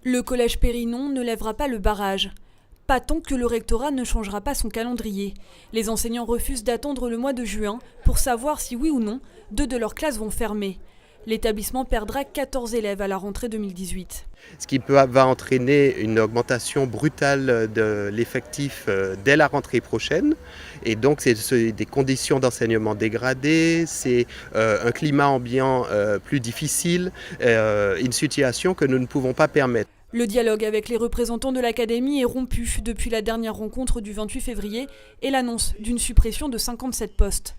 Le collège Périnon ne lèvera pas le barrage. Pas tant que le rectorat ne changera pas son calendrier. Les enseignants refusent d'attendre le mois de juin pour savoir si oui ou non 2 de leurs classes vont fermer. L'établissement perdra 14 élèves à la rentrée 2018. Ce qui va entraîner une augmentation brutale de l'effectif dès la rentrée prochaine. Et donc c'est des conditions d'enseignement dégradées, c'est un climat ambiant plus difficile, une situation que nous ne pouvons pas permettre. Le dialogue avec les représentants de l'académie est rompu depuis la dernière rencontre du 28 février et l'annonce d'une suppression de 57 postes.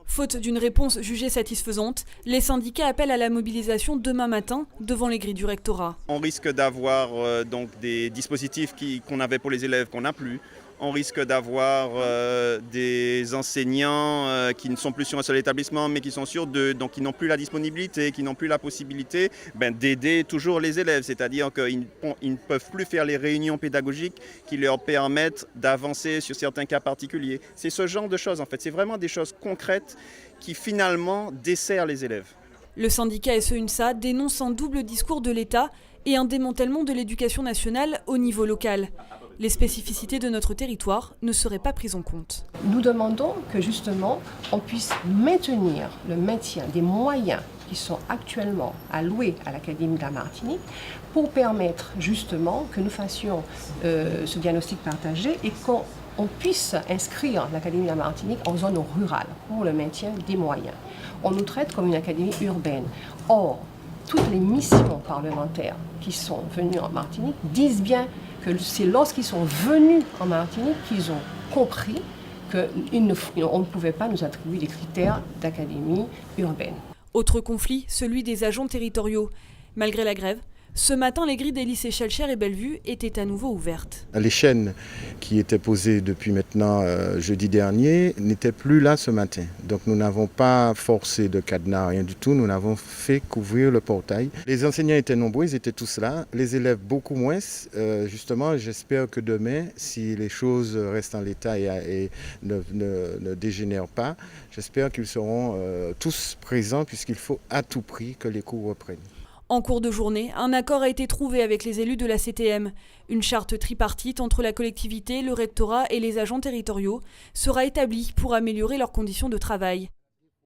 Faute d'une réponse jugée satisfaisante, les syndicats appellent à la mobilisation demain matin devant les grilles du rectorat. On risque d'avoir donc des dispositifs qu'on avait pour les élèves qu'on n'a plus. On risque d'avoir des enseignants qui ne sont plus sur un seul établissement mais qui sont sur 2, donc qui n'ont plus la disponibilité, qui n'ont plus la possibilité d'aider toujours les élèves. C'est-à-dire qu'ils ne peuvent plus faire les réunions pédagogiques qui leur permettent d'avancer sur certains cas particuliers. C'est ce genre de choses en fait, c'est vraiment des choses concrètes qui finalement desserrent les élèves. Le syndicat SE-UNSA dénonce un double discours de l'État et un démantèlement de l'éducation nationale au niveau local. Les spécificités de notre territoire ne seraient pas prises en compte. Nous demandons que justement on puisse maintenir le maintien des moyens qui sont actuellement alloués à l'Académie de la Martinique pour permettre justement que nous fassions ce diagnostic partagé et qu'on puisse inscrire l'Académie de la Martinique en zone rurale pour le maintien des moyens. On nous traite comme une académie urbaine. Or, toutes les missions parlementaires qui sont venues en Martinique disent bien que c'est lorsqu'ils sont venus en Martinique qu'ils ont compris qu'on ne pouvait pas nous attribuer des critères d'académie urbaine. Autre conflit, celui des agents territoriaux. Malgré la grève, ce matin, les grilles des lycées Schellcher et Bellevue étaient à nouveau ouvertes. Les chaînes qui étaient posées depuis maintenant jeudi dernier n'étaient plus là ce matin. Donc nous n'avons pas forcé de cadenas, rien du tout. Nous n'avons fait qu'ouvrir le portail. Les enseignants étaient nombreux, ils étaient tous là. Les élèves beaucoup moins. Justement, j'espère que demain, si les choses restent en l'état et ne dégénèrent pas, j'espère qu'ils seront tous présents puisqu'il faut à tout prix que les cours reprennent. En cours de journée, un accord a été trouvé avec les élus de la CTM. Une charte tripartite entre la collectivité, le rectorat et les agents territoriaux sera établie pour améliorer leurs conditions de travail.